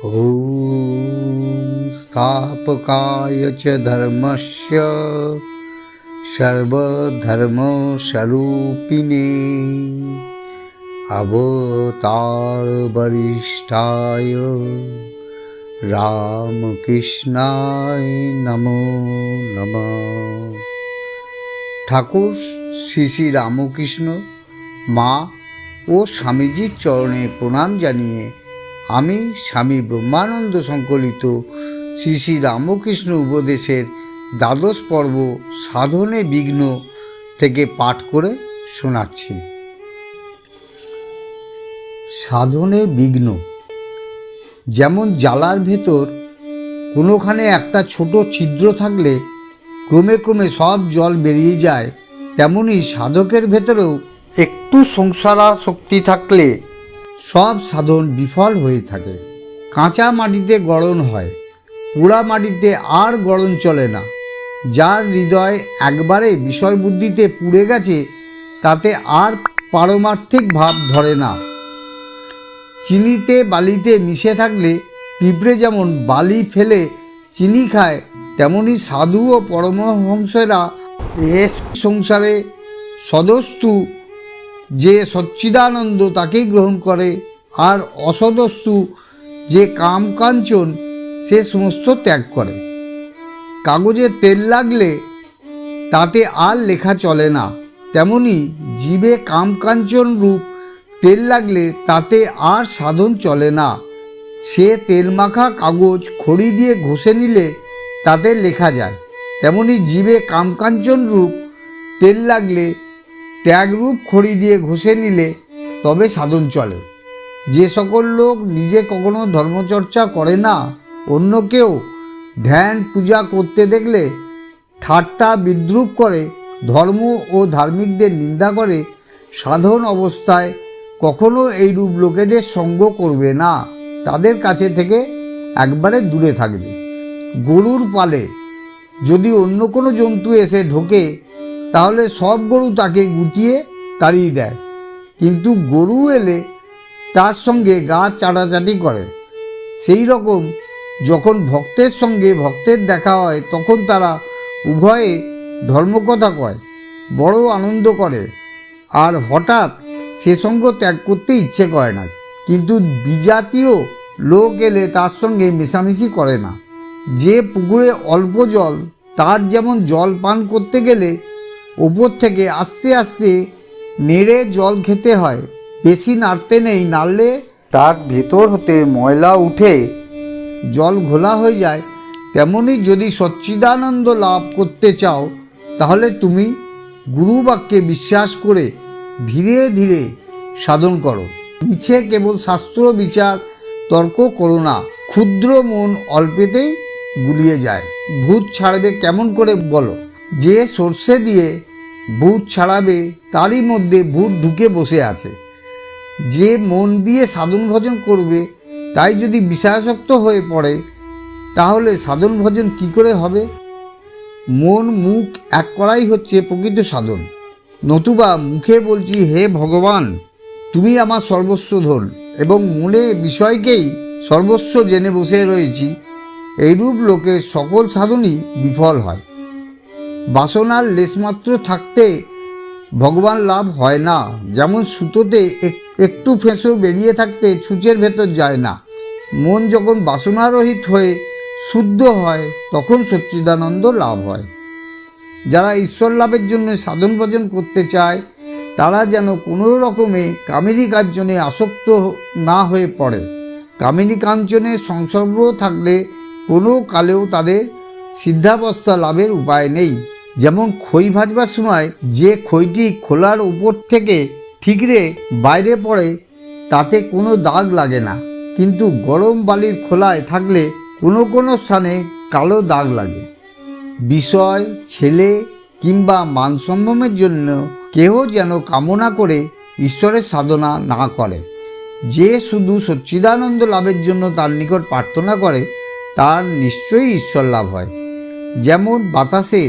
ॐ स्थापकाय च धर्मस्य सर्वधर्मस्वरूपिणे अवतारवरिष्ठाय রামকৃষ্ণায় নমো নমঃ। ঠাকুর শ্রী শ্রী রামকৃষ্ণ মা ও স্বামীজির চরণে প্রণাম জানিয়ে আমি স্বামী ব্রহ্মানন্দ সংকলিত শ্রী শ্রী রামকৃষ্ণ উপদেশের দ্বাদশ পর্ব সাধনে বিঘ্ন থেকে পাঠ করে শোনাচ্ছি। সাধনে বিঘ্ন যেমন জালার ভেতর কোনোখানে একটা ছোট ছিদ্র থাকলে ক্রমে ক্রমে সব জল বেরিয়ে যায়, তেমনি সাধকের ভেতরেও একটু সংসারাসক্তি থাকলে সব সাধন বিফল হয়ে থাকে। কাঁচা মাটিতে গড়ন হয়, পোড়া মাটিতে আর গড়ন চলে না। যার হৃদয় একবারে বিষয় বুদ্ধিতে পুড়ে গেছে তাতে আর পারমার্থিক ভাব ধরে না। চিনিতে বালিতে মিশে থাকলে পিঁপড়ে যেমন বালি ফেলে চিনি খায়, তেমনি সাধু ও পরমহংসেরা এ সংসারে সদস্তু যে সচ্চিদানন্দ তাকেই গ্রহণ করে, আর অসদস্তু যে কামকাঞ্চন সে সমস্ত ত্যাগ করে। কাগজে তেল লাগলে তাতে আর লেখা চলে না, তেমনি জীবে কামকাঞ্চন রূপ তেল লাগলে তাতে আর সাধন চলে না। সে তেল মাখা কাগজ খড়ি দিয়ে ঘষে নিলে তাতে লেখা যায়, তেমনি জীবে কামকাঞ্চন রূপ তেল লাগলে ত্যাগরূপ খড়ি দিয়ে ঘষে নিলে তবে সাধন চলে। যে সকল লোক নিজে কখনো ধর্মচর্চা করে না, অন্যকেও ধ্যান পূজা করতে দেখলে ঠাট্টা বিদ্রূপ করে, ধর্ম ও ধার্মিকদের নিন্দা করে, সাধন অবস্থায় কখনো এইরূপ লোকেদের সঙ্গ করবে না, তাদের কাছে থেকে একবারে দূরে থাকবে। গরুর পালে যদি অন্য কোনো জন্তু এসে ঢোকে তাহলে সব গরু তাকে গুটিয়ে তাড়িয়ে দেয়, কিন্তু গরু এলে তার সঙ্গে গা চাটাচাটি করে। সেই রকম যখন ভক্তের সঙ্গে ভক্তের দেখা হয় তখন তারা উভয়ে ধর্মকথা কয়, বড় আনন্দ করে, আর হঠাৎ সে সঙ্গ ত্যাগ করতে ইচ্ছে করে না। কিন্তু বিজাতীয় লোক এলে তার সঙ্গে মেশামেশি করে না। যে পুকুরে অল্প জল, তার যেমন জল পান করতে গেলে ওপর থেকে আস্তে আস্তে নেড়ে জল খেতে হয়, বেশি নাড়তে নেই, নাড়লে তার ভেতর হতে ময়লা উঠে জল ঘোলা হয়ে যায়। তেমনি যদি সচ্চিদানন্দ লাভ করতে চাও তাহলে তুমি গুরুবাক্যে বিশ্বাস করে ধীরে ধীরে সাধন করো। মিছে কেবল শাস্ত্র বিচার তর্ক করো না, ক্ষুদ্র মন অল্পেতেই গুলিয়ে যায়। ভূত ছাড়বে কেমন করে বলো? যে সর্ষে দিয়ে ভূত ছাড়াবে তারই মধ্যে ভূত ঢুকে বসে আছে। যে মন দিয়ে সাধন ভজন করবে তাই যদি বিষয়াসক্ত হয়ে পড়ে তাহলে সাধন ভজন কি করে হবে? মন মুখ এক করাই হচ্ছে প্রকৃত সাধন। নতুবা মুখে বলছি হে ভগবান তুমি আমার সর্বস্ব ধন, এবং মনে বিষয়কেই সর্বস্ব জেনে বসে রয়েছি, এইরূপ লোকের সকল সাধনই বিফল হয়। বাসনার লেশমাত্র থাকতে ভগবান লাভ হয় না। যেমন সুতোতে একটু ফেঁসো বেরিয়ে থাকতে ছুঁচের ভেতর যায় না। মন যখন বাসনারহিত হয়ে শুদ্ধ হয় তখন সচ্চিদানন্দ লাভ হয়। যারা ঈশ্বর লাভের জন্য সাধন ভজন করতে চায় তারা যেন কোনো রকমে কামিনী কাঞ্চনে আসক্ত না হয়ে পড়ে। কামিনী কাঞ্চনে সংসর্গ থাকলে কোনো কালেও তাদের সিদ্ধাবস্থা লাভের উপায় নেই। যেমন খই ভাজবার সময় যে খইটি খোলার উপর থেকে ঠিকরে বাইরে পড়ে তাতে কোনো দাগ লাগে না, কিন্তু গরম বালির খোলায় থাকলে কোনো কোনো স্থানে কালো দাগ লাগে। বিষয়, ছেলে কিংবা মানসম্ভ্রমের জন্য কেহ যেন কামনা করে ঈশ্বরের সাধনা না করে। যে শুধু সচ্চিদানন্দ লাভের জন্য তার নিকট প্রার্থনা করে তার নিশ্চয়ই ঈশ্বর লাভ হয়। যেমন বাতাসে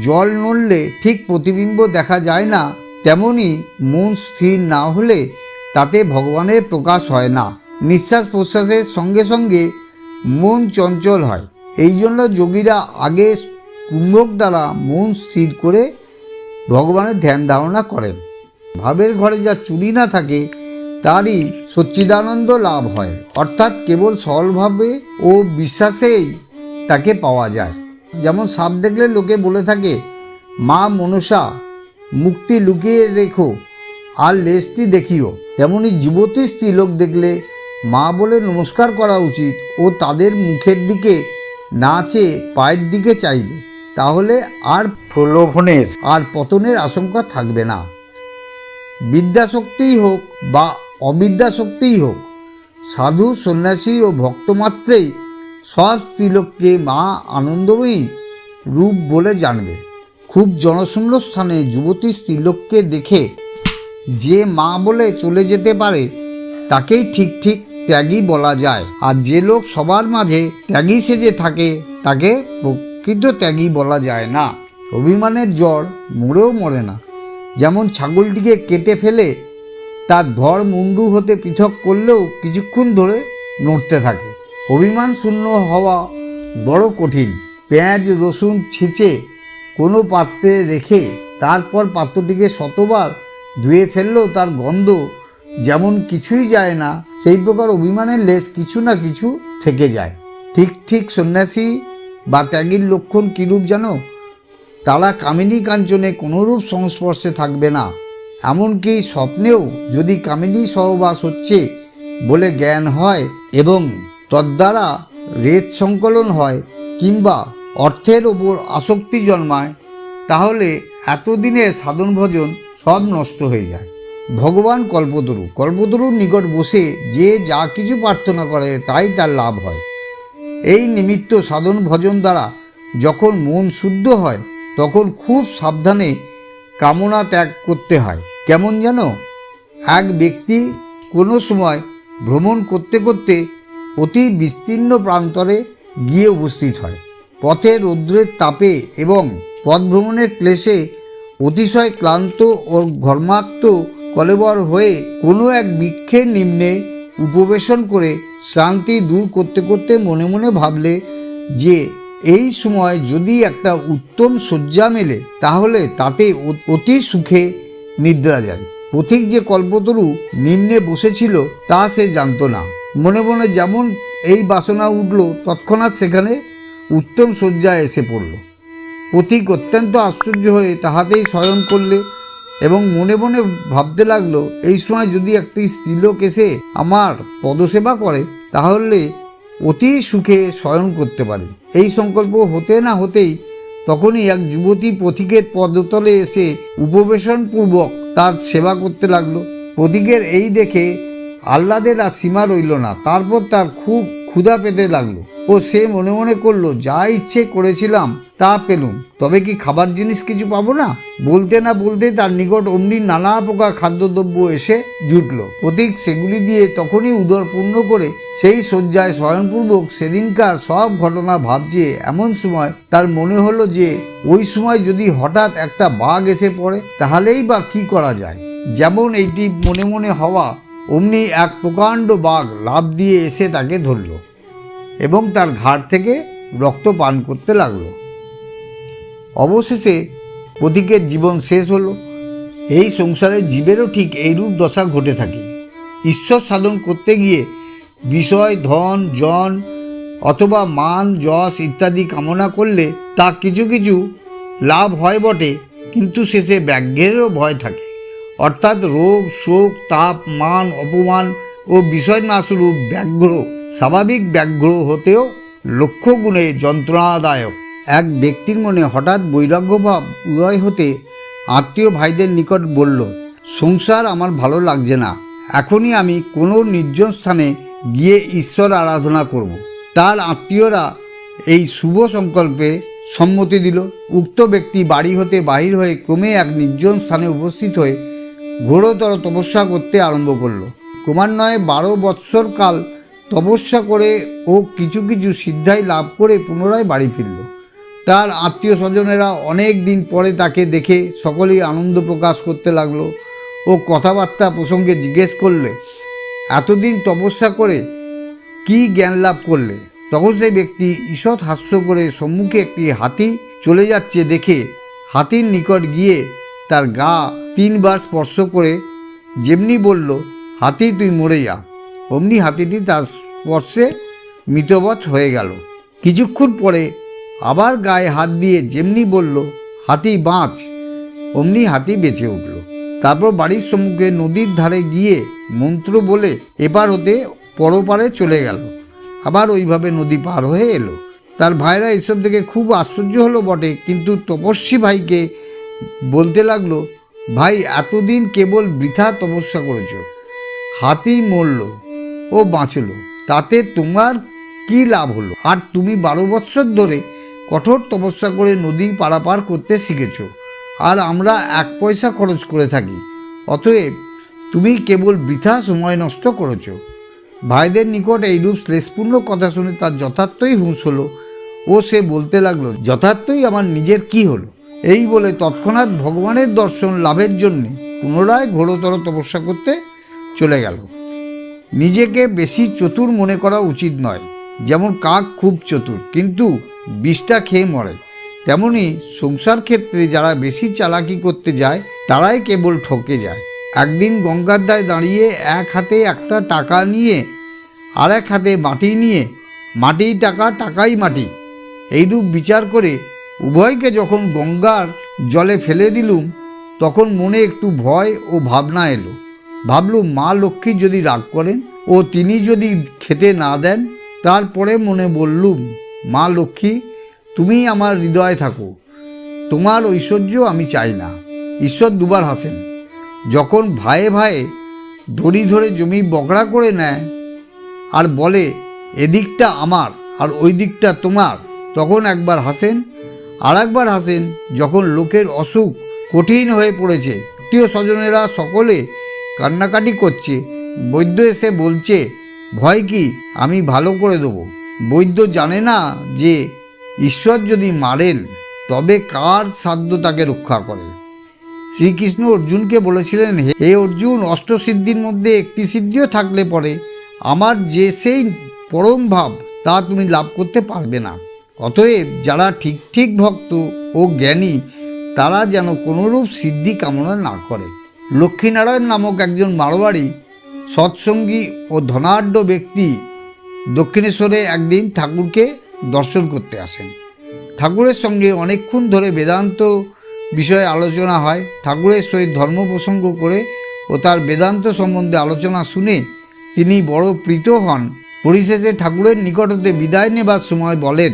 জল নড়লে ঠিক প্রতিবিম্ব দেখা যায় না, তেমনি মন স্থির না হলে তাতে ভগবানের প্রকাশ হয় না। নিঃশ্বাস প্রশ্বাসের সঙ্গে সঙ্গে মন চঞ্চল হয়। এই জন্য যোগীরা আগে কুম্ভক দ্বারা মন স্থির করে ভগবানের ধ্যান ধারণা করেন। ভাবের ঘরে যা চুরি না থাকে তারই সচ্চিদানন্দ লাভ হয়, অর্থাৎ কেবল সরলভাবে ও বিশ্বাসেই তাকে পাওয়া যায়। যেমন সাপ দেখলে লোকে বলে থাকে, মা মনসা মুক্তি লুকিয়ে রেখো আর লেজটি দেখিও, তেমনি যুবতী স্ত্রীলোক দেখলে মা বলে নমস্কার করা উচিত ও তাদের মুখের দিকে না চেয়ে পায়ের দিকে চাইবে, তাহলে আর প্রলোভনের আর পতনের আশঙ্কা থাকবে না। বিদ্যাশক্তিই হোক বা অবিদ্যাশক্তিই হোক, সাধু সন্ন্যাসী ও ভক্তমাত্রেই সব স্ত্রীলোককে মা আনন্দময়ী রূপ বলে জানবে। খুব জনশূন্য স্থানে যুবতী স্ত্রীলোককে দেখে যে মা বলে চলে যেতে পারে তাকেই ঠিক ঠিক ত্যাগী বলা যায়, আর যে লোক সবার মাঝে ত্যাগী সেজে থাকে তাকে প্রকৃত ত্যাগী বলা যায় না। অভিমানের জ্বর মরেও মরে না। যেমন ছাগলটিকে কেটে ফেলে তার ধড় মুন্ডু হতে পৃথক করলেও কিছুক্ষণ ধরে নড়তে থাকে। অভিমান শূন্য হওয়া বড় কঠিন। পেঁয়াজ রসুন ছেঁচে কোনো পাত্রে রেখে তারপর পাত্রটিকে শতবার ধুয়ে ফেললেও তার গন্ধ যেমন কিছুই যায় না, সেই প্রকার অভিমানের লেশ কিছু না কিছু থেকে যায়। ঠিক ঠিক সন্ন্যাসী বা ত্যাগীর লক্ষণ কীরূপ জানো? তারা কামিনী কাঞ্চনে কোনোরূপ সংস্পর্শে থাকবে না। এমনকি স্বপ্নেও যদি কামিনী সহবাস হচ্ছে বলে জ্ঞান হয় এবং তদ্বারা রেত সংকলন হয় কিংবা অর্থের ওপর আসক্তি জন্মায়, তাহলে এতদিনে সাধন ভজন সব নষ্ট হয়ে যায়। ভগবান কল্পতরু, কল্পতরুর নিকট বসে যে যা কিছু প্রার্থনা করে তাই তার লাভ হয়। এই নিমিত্ত সাধন ভজন দ্বারা যখন মন শুদ্ধ হয় তখন খুব সাবধানে কামনা ত্যাগ করতে হয়। কেমন যেন এক ব্যক্তি কোনো সময় ভ্রমণ করতে করতে অতি বিস্তীর্ণ প্রান্তরে গিয়ে উপস্থিত হয়। পথে রৌদ্রের তাপে এবং পথ ভ্রমণের ক্লেশে অতিশয় ক্লান্ত ও ঘর্মাক্ত কলেবর হয়ে কোনো এক বৃক্ষের নিম্নে উপবেশন করে শ্রান্তি দূর করতে করতে মনে মনে ভাবলে যে এই সময় যদি একটা উত্তম শয্যা মেলে তাহলে তাতে অতি সুখে নিদ্রা যায়। পথিক যে কল্পতরু নিম্নে বসেছিল তা সে জানত না। মনে মনে যেমন এই বাসনা উঠল, তৎক্ষণাৎ সেখানে উত্তম শয্যা এসে পড়ল। পথিক অত্যন্ত আশ্চর্য হয়ে তাহাতেই শয়ন করলে এবং মনে মনে ভাবতে লাগলো, এই সময় যদি একটি স্ত্রীলোক এসে আমার পদসেবা করে তাহলে অতি সুখে শয়ন করতে পারে। এই সংকল্প হতে না হতেই তখনই এক যুবতী পথিকের পদতলে এসে উপবেশনপূর্বক তার সেবা করতে লাগলো। পথিকের এই দেখে আহ্লাদের আর সীমা রইল না। তারপর তার খুব ক্ষুধা পেতে লাগলো ও সে মনে মনে করলো, যা ইচ্ছে করেছিলাম তা পেলুম, তবে কি খাবার জিনিস কিছু পাবো না? বলতে না বলতে তার নিকট অমনি নানা প্রকার খাদ্যদ্রব্য এসে জুটল। পথিক সেগুলি দিয়ে তখনই উদর পূর্ণ করে সেই শয্যায় শয়নপূর্বক সেদিনকার সব ঘটনা ভাবছে। এমন সময় তার মনে হলো যে ওই সময় যদি হঠাৎ একটা বাঘ এসে পড়ে তাহলেই বা কি করা যায়। যেমন এইটি মনে মনে হওয়া, অমনি এক প্রকাণ্ড বাঘ লাফ দিয়ে এসে তাকে ধরল এবং তার ঘাড় থেকে রক্ত পান করতে লাগলো। অবশেষে পথিকের জীবন শেষ হলো। এই সংসারের জীবেরও ঠিক এইরূপ দশা ঘটে থাকে। ঈশ্বর সাধন করতে গিয়ে বিষয়, ধন, জন অথবা মান, যশ ইত্যাদি কামনা করলে তা কিছু কিছু লাভ হয় বটে, কিন্তু শেষে ব্যাঘ্রেরও ভয় থাকে। অর্থাৎ রোগ, শোক, তাপ, মান, অপমান ও বিষয়নাশরূপ ব্যাঘ্র স্বাভাবিক ব্যাঘ্র হতেও লক্ষ গুণে যন্ত্রণাদায়ক। এক ব্যক্তির মনে হঠাৎ বৈরাগ্যভাব উদয় হতে আত্মীয় ভাইদের নিকট বলল, সংসার আমার ভালো লাগছে না, এখনই আমি কোনো নির্জন স্থানে গিয়ে ঈশ্বর আরাধনা করব। তার আত্মীয়রা এই শুভ সংকল্পে সম্মতি দিল। উক্ত ব্যক্তি বাড়ি হতে বাহির হয়ে ক্রমে এক নির্জন স্থানে উপস্থিত হয়ে ঘোরতর তপস্যা করতে আরম্ভ করল। ক্রমান্বয়ে 12 বৎসর কাল তপস্যা করে ও কিছু কিছু সিদ্ধাই লাভ করে পুনরায় বাড়ি ফিরল। তার আত্মীয় স্বজনেরা অনেক দিন পরে তাকে দেখে সকলেই আনন্দ প্রকাশ করতে লাগলো ও কথাবার্তা প্রসঙ্গে জিজ্ঞেস করলে এতদিন তপস্যা করে কি জ্ঞান লাভ করলে? তখন সেই ব্যক্তি ঈষৎ হাস্য করে সম্মুখে একটি হাতি চলে যাচ্ছে দেখে হাতির নিকট গিয়ে তার গা 3 বার স্পর্শ করে যেমনি বলল, হাতি তুই মরে যা, অমনি হাতিটি তার স্পর্শে মৃতবৎ হয়ে গেল। কিছুক্ষণ পরে আবার গায়ে হাত দিয়ে যেমনি বলল, হাতি বাঁচ, অমনি হাতি বেঁচে উঠল। তারপর বাড়ির সম্মুখে নদীর ধারে গিয়ে মন্ত্র বলে এপার হতে পরপারে চলে গেল। আবার ওইভাবে নদী পার হয়ে এলো। তার ভাইরা এসব দেখে খুব আশ্চর্য হলো বটে, কিন্তু তপস্বী ভাইকে বলতে লাগলো, ভাই এতদিন কেবল বৃথা তপস্যা করেছ, হাতি মরল ও বাঁচল, তাতে তোমার কি লাভ হলো? আর তুমি 12 বৎসর ধরে কঠোর তপস্যা করে নদী পারাপার করতে শিখেছ, আর আমরা 1 পয়সা খরচ করে থাকি, অতএব তুমি কেবল বৃথা সময় নষ্ট করেছ। ভাইদের নিকট এইরূপ শ্লেষপূর্ণ কথা শুনে তার যথার্থই হুঁশ হলো ও সে বলতে লাগলো, যথার্থই আমার নিজের কি হলো? এই বলে তৎক্ষণাৎ ভগবানের দর্শন লাভের জন্যে পুনরায় ঘোরতর তপস্যা করতে চলে গেল। নিজেকে বেশি চতুর মনে করা উচিত নয়। যেমন কাক খুব চতুর কিন্তু বিষটা খেয়ে মরে, তেমনি সংসার ক্ষেত্রে যারা বেশি চালাকি করতে যায় তারাই কেবল ঠকে যায়। একদিন গঙ্গার ধারে দাঁড়িয়ে এক হাতে একটা টাকা নিয়ে আর এক হাতে মাটি নিয়ে, মাটি টাকা, টাকাই মাটি, এইরূপ বিচার করে উভয়কে যখন গঙ্গার জলে ফেলে দিলুম, তখন মনে একটু ভয় ও ভাবনা এলো। ভাবলুম মা লক্ষ্মী যদি রাগ করেন ও তিনি যদি খেতে না দেন। তারপরে মনে বললুম, মা লক্ষ্মী তুমি আমার হৃদয়ে থাকো, তোমার ঐশ্বর্য আমি চাই না। ঈশ্বর দুবার হাসেন। যখন ভাইয়ে ভাইয়ে দড়ি ধরে জমি বকরা করে নেয় আর বলে এদিকটা আমার আর ওই দিকটা তোমার, তখন একবার হাসেন। আর একবার হাসেন যখন লোকের অসুখ কঠিন হয়ে পড়েছে, আত্মীয় স্বজনেরা সকলে কান্নাকাটি করছে, বৈদ্য এসে বলছে, ভয় কি, আমি ভালো করে দেবো। বৈদ্য জানে না যে ঈশ্বর যদি মারেন তবে কার সাধ্য তাকে রক্ষা করে। শ্রীকৃষ্ণ অর্জুনকে বলেছিলেন, হে অর্জুন, অষ্টসিদ্ধির মধ্যে একটি সিদ্ধিও থাকলে পরে আমার যে সেই পরম ভাব তা তুমি লাভ করতে পারবে না। অতএব যারা ঠিক ঠিক ভক্ত ও জ্ঞানী তারা যেন কোনোরূপ সিদ্ধি কামনা না করে। লক্ষ্মীনারায়ণ নামক একজন মারোয়াড়ি সৎসঙ্গী ও ধনাঢ্য ব্যক্তি দক্ষিণেশ্বরে একদিন ঠাকুরকে দর্শন করতে আসেন। ঠাকুরের সঙ্গে অনেকক্ষণ ধরে বেদান্ত বিষয়ে আলোচনা হয়। ঠাকুরের সহিত ধর্ম প্রসঙ্গ করে ও তার বেদান্ত সম্বন্ধে আলোচনা শুনে তিনি বড় প্রীত হন। পরিশেষে ঠাকুরের নিকট হতে বিদায় নেবার সময় বলেন,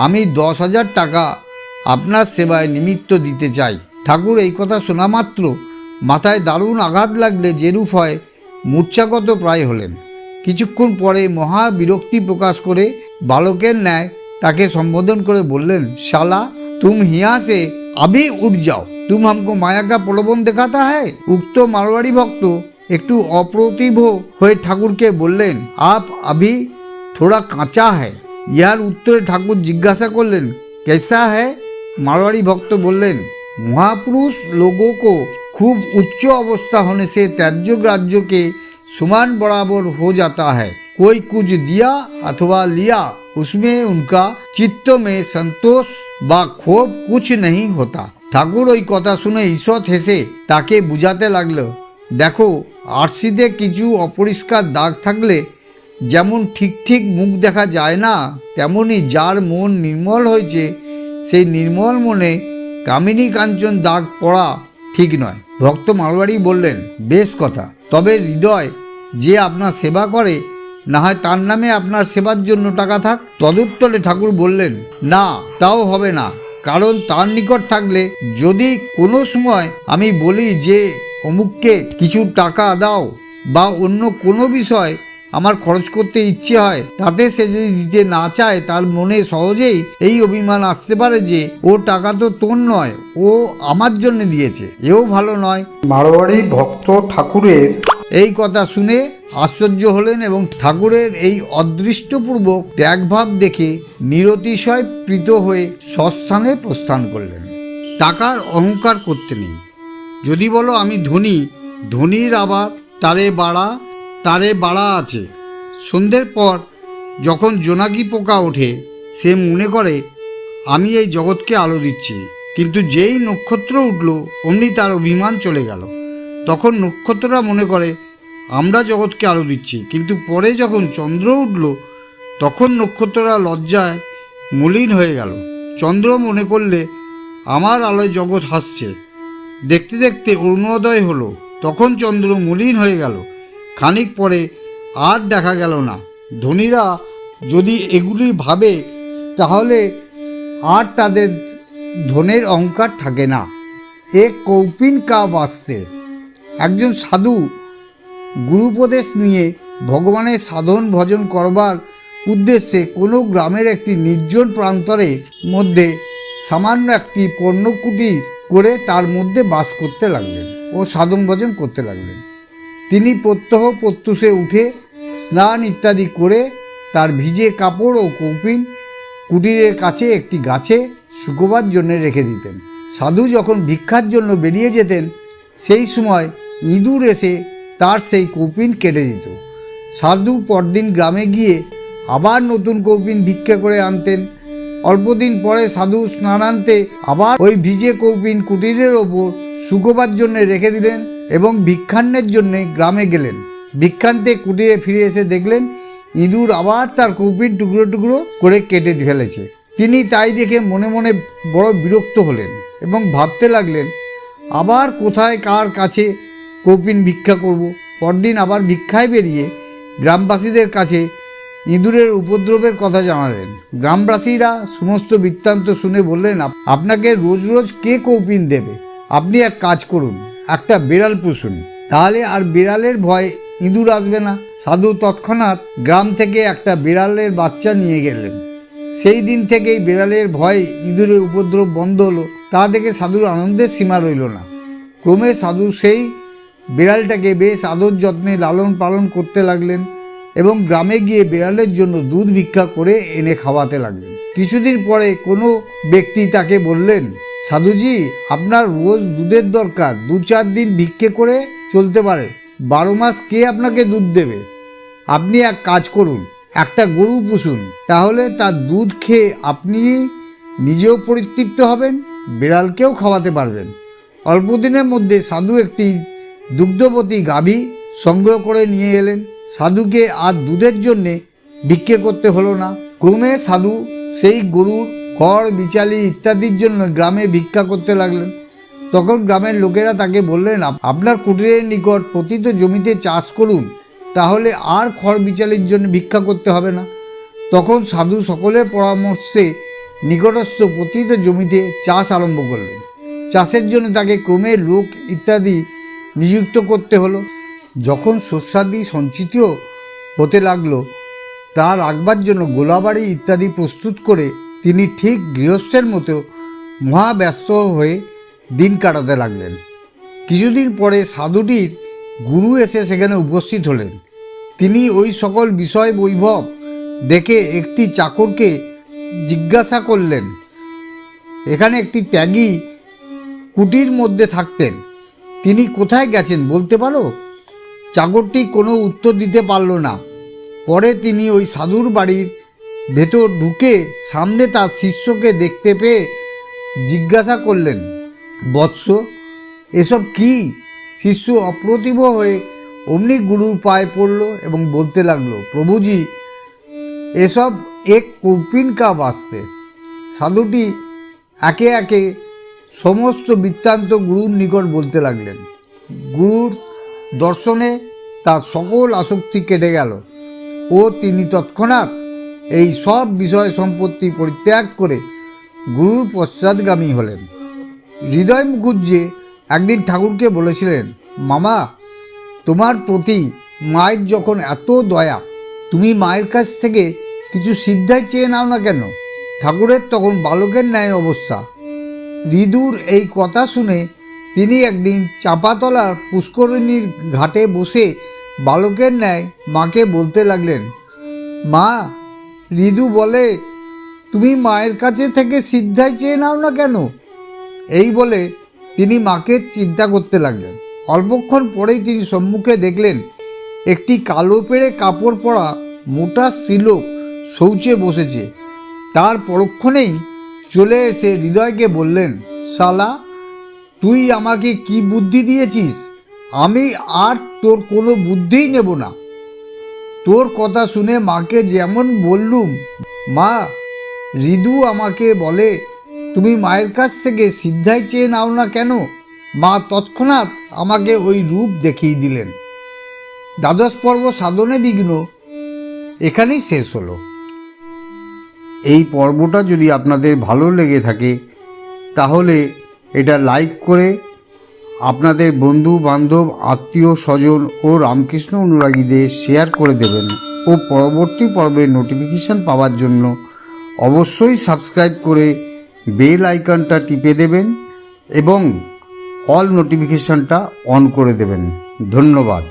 আমি 10,000 টাকা আপনার সেবায় নিমিত্ত দিতে চাই। ঠাকুর এই কথা শোনা মাত্র মাথায় দারুণ আঘাত লাগলে যেরূপ হয় মূর্ছাগত প্রায় হলেন। কিছুক্ষণ পরে মহা বিরক্তি প্রকাশ করে বালকের ন্যায় তাকে সম্বোধন করে বললেন, শালা তুম হিয়া সে अभी उठ जाओ, तुम हमको माया का प्रलोभन दिखाता है। उक्त मारवाड़ी भक्त একটু অপ্রতিভ হয়ে ঠাকুরকে বললেন, আপ अभी थोड़ा কাঁচা है। ইহার উত্তরে ঠাকুর জিজ্ঞাসা করলেন, कैसा है? मारवाड़ी भक्त बोलें, महापुरुष लोगों को खूब उच्च अवस्था होने से त्याज्य ग्राह्य के समान बराबर हो जाता है। कोई कुछ दिया अथवा लिया उसमें उनका चित्त में संतोष বা ক্ষোভ कुछ नहीं होता। ঠাকুর ওই কথা শুনে ঈষৎ হেসে তাকে বুঝাতে লাগলো, দেখো আরশিতে কিছু অপরিষ্কার দাগ থাকলে যেমন ঠিক ঠিক মুখ দেখা যায় না, তেমনি যার মন নির্মল হয়েছে সেই নির্মল মনে কামিনী কাঞ্চন দাগ পড়া ঠিক নয়। ভক্ত মারোয়াড়ি বললেন, বেশ কথা, তবে হৃদয় যে আপনার সেবা করে না হয় তার নামে আপনার সেবার জন্য টাকা থাক। তদুত্তরে ঠাকুর বললেন, না তাও হবে না, কারণ তার নিকট থাকলে যদি কোনো সময় আমি বলি যে অমুককে কিছু টাকা দাও বা অন্য কোনো বিষয় আমার খরচ করতে ইচ্ছে হয়, তাতে সে যদি দিতে না চায় তার মনে সহজেই এই অভিমান আসতে পারে যে ও টাকা তো তোর নয়, ও আমার জন্য দিয়েছে, এও ভালো নয়। মারোয়াড়ি ভক্ত ঠাকুরের এই কথা শুনে আশ্চর্য হলেন এবং ঠাকুরের এই অদৃষ্টপূর্বক ত্যাগভাব দেখে নিরতিশয় প্রীত হয়ে স্বস্থানে প্রস্থান করলেন। টাকার অহংকার করতে নেই। যদি বলো আমি ধনী, ধনীর আবার তারে বাড়া তারে বাড়া আছে। সন্ধ্যের পর যখন জোনাকি পোকা ওঠে, সে মনে করে আমি এই জগৎকে আলো দিচ্ছি, কিন্তু যেই নক্ষত্র উঠল অমনি তার অভিমান চলে গেল। তখন নক্ষত্ররা মনে করে আমরা জগৎকে আলো দিচ্ছি, কিন্তু পরে যখন চন্দ্র উঠল তখন নক্ষত্ররা লজ্জায় মলিন হয়ে গেল। চন্দ্র মনে করলে আমার আলোয় জগৎ হাসছে। দেখতে দেখতে অরুণোদয় হলো, তখন চন্দ্র মলিন হয়ে গেল। খানিক পরে আর দেখা গেল না। ধনীরা যদি এগুলি ভাবে তাহলে আর তাদের ধনের অহংকার থাকে না। এ কৌপিন কা বাস্তে। একজন সাধু গুরুপদেশ নিয়ে ভগবানের সাধন ভজন করবার উদ্দেশ্যে কোনো গ্রামের একটি নির্জন প্রান্তরে মধ্যে সামান্য একটি পর্ণকুটির করে তার মধ্যে বাস করতে লাগলেন ও সাধন ভজন করতে লাগলেন। তিনি প্রত্যহ প্রত্যুষে উঠে স্নান ইত্যাদি করে তার ভিজে কাপড় ও কৌপিন কুটিরের কাছে একটি গাছে শুকোবার জন্য রেখে দিতেন। সাধু যখন ভিক্ষার জন্য বেরিয়ে যেতেন সেই সময় ইঁদুর এসে তার সেই কৌপিন কেটে দিত। সাধু পরদিন গ্রামে গিয়ে আবার নতুন কৌপিন ভিক্ষা করে আনতেন। অল্পদিন পরে সাধু স্নানান্তে আবার ওই ভিজে কৌপিন কুটিরের ওপর শুকোবার জন্য রেখে দিলেন এবং ভিক্ষান্নের জন্যে গ্রামে গেলেন। ভিক্ষান্তে কুটিরে ফিরে এসে দেখলেন ইঁদুর আবার তার কৌপিন টুকরো টুকরো করে কেটে ফেলেছে। তিনি তাই দেখে মনে মনে বড় বিরক্ত হলেন এবং ভাবতে লাগলেন আবার কোথায় কার কাছে কৌপিন ভিক্ষা করব। পরদিন আবার ভিক্ষায় বেরিয়ে গ্রামবাসীদের কাছে ইঁদুরের উপদ্রবের কথা জানালেন। গ্রামবাসীরা সমস্ত বৃত্তান্ত শুনে বললেন আপনাকে রোজ রোজ কে কৌপিন দেবে? আপনি এক কাজ করুন, একটা বিড়াল পুষুন, তাহলে আর বিড়ালের ভয় ইঁদুর আসবে না। সাধু তৎক্ষণাৎ গ্রাম থেকে একটা বিড়ালের বাচ্চা নিয়ে গেলেন। সেই দিন থেকেই বিড়ালের ভয় ইঁদুরের উপদ্রব বন্ধ হলো। তা দেখে সাধুর আনন্দের সীমা রইল না। ক্রমে সাধু সেই বিড়ালটাকে বেশ আদর যত্নে লালন পালন করতে লাগলেন এবং গ্রামে গিয়ে বিড়ালের জন্য দুধ ভিক্ষা করে এনে খাওয়াতে লাগলেন। কিছুদিন পরে কোনো ব্যক্তি তাকে বললেন, সাধুজি, আপনার রোজ দুধের দরকার, 2-4 দিন ভিক্ষে করে চলতে পারে, 12 মাস কে আপনাকে দুধ দেবে? আপনি এক কাজ করুন, একটা গরু পুষুন, তাহলে তার দুধ খেয়ে আপনি নিজেও পরিতৃপ্ত হবেন, বিড়ালকেও খাওয়াতে পারবেন। অল্পদিনের মধ্যে সাধু একটি দুগ্ধবতী গাভী সংগ্রহ করে নিয়ে এলেন। সাধুকে আর দুধের জন্যে ভিক্ষে করতে হলো না। ক্রমে সাধু সেই গরুর খড় বিচালি ইত্যাদির জন্য গ্রামে ভিক্ষা করতে লাগলেন। তখন গ্রামের লোকেরা তাকে বললেন, আপনার কুটিরের নিকট পতিত জমিতে চাষ করুন, তাহলে আর খড় বিচালির জন্য ভিক্ষা করতে হবে না। তখন সাধু সকলের পরামর্শে নিকটস্থ পতিত জমিতে চাষ আরম্ভ করলেন। চাষের জন্য তাকে ক্রমে লোক ইত্যাদি নিযুক্ত করতে হলো। যখন শস্যাদি সঞ্চিত হতে লাগলো, তা রাখবার জন্য গোলাবাড়ি ইত্যাদি প্রস্তুত করে তিনি ঠিক গৃহস্থের মতো মহাব্যস্ত হয়ে দিন কাটাতে লাগলেন। কিছুদিন পরে সাধুটির গুরু এসে সেখানে উপস্থিত হলেন। তিনি ওই সকল বিষয় বৈভব দেখে একটি চাকরকে জিজ্ঞাসা করলেন, এখানে একটি ত্যাগী কুটির মধ্যে থাকতেন, তিনি কোথায় গেছেন বলতে পারো? চাকরটি কোনো উত্তর দিতে পারল না। পরে তিনি ওই সাধুর বাড়ির ভেতর ঢুকে সামনে তার শিষ্যকে দেখতে পেয়ে জিজ্ঞাসা করলেন, বৎস, এসব কি? শিষ্য অপ্রতিভ হয়ে অমনি গুরুর পায়ে পড়ল এবং বলতে লাগলো, প্রভুজি, এসব এক কৌপিন কা বাস্তে। সাধুটি একে একে সমস্ত বৃত্তান্ত গুরুর নিকট বলতে লাগলেন। গুরুর দর্শনে তার সকল আসক্তি কেটে গেল ও তিনি তৎক্ষণাৎ এই সব বিষয় সম্পত্তি পরিত্যাগ করে গুরুর পশ্চাৎগামী হলেন। হৃদয় মুখুজ্জে একদিন ঠাকুরকে বলেছিলেন, মামা, তোমার প্রতি মায়ের যখন এত দয়া, তুমি মায়ের কাছ থেকে কিছু সিদ্ধাই চেয়ে নাও না কেন? ঠাকুরের তখন বালকের ন্যায় অবস্থা। হৃদুর এই কথা শুনে তিনি একদিন চাঁপাতলার পুষ্করিণীর ঘাটে বসে বালকের ন্যায় মাকে বলতে লাগলেন, মা, হৃদু বলে তুমি মায়ের কাছে থেকে সিদ্ধাই চেয়ে নাও না কেন? এই বলে তিনি মাকে চিন্তা করতে লাগলেন। অল্পক্ষণ পরেই তিনি সম্মুখে দেখলেন একটি কালো পেড়ে কাপড় পরা মোটা স্ত্রীলোক শৌচে বসেছে। তার পরক্ষণেই চলে এসে হৃদয়কে বললেন, শালা, তুই আমাকে কি বুদ্ধি দিয়েছিস? আমি আর তোর কোনো বুদ্ধিই নেব না। তোর কথা শুনে মাকে যেমন বললুম, মা, হৃদু আমাকে বলে তুমি মায়ের কাছ থেকে সিদ্ধাই চেয়ে নাও না কেন? মা তৎক্ষণাৎ আমাকে ওই রূপ দেখিয়ে দিলেন। দ্বাদশ পর্ব সাধনে বিঘ্ন এখানেই শেষ হলো। এই পর্বটা যদি আপনাদের ভালো লেগে থাকে তাহলে এটা লাইক করে আপনাদের বন্ধু বান্ধব, আত্মীয় স্বজন ও রামকৃষ্ণ অনুরাগীদের শেয়ার করে দেবেন ও পরবর্তী পর্বের নোটিফিকেশান পাওয়ার জন্য অবশ্যই সাবস্ক্রাইব করে বেল আইকনটা টিপে দেবেন এবং অল নোটিফিকেশানটা অন করে দেবেন। ধন্যবাদ।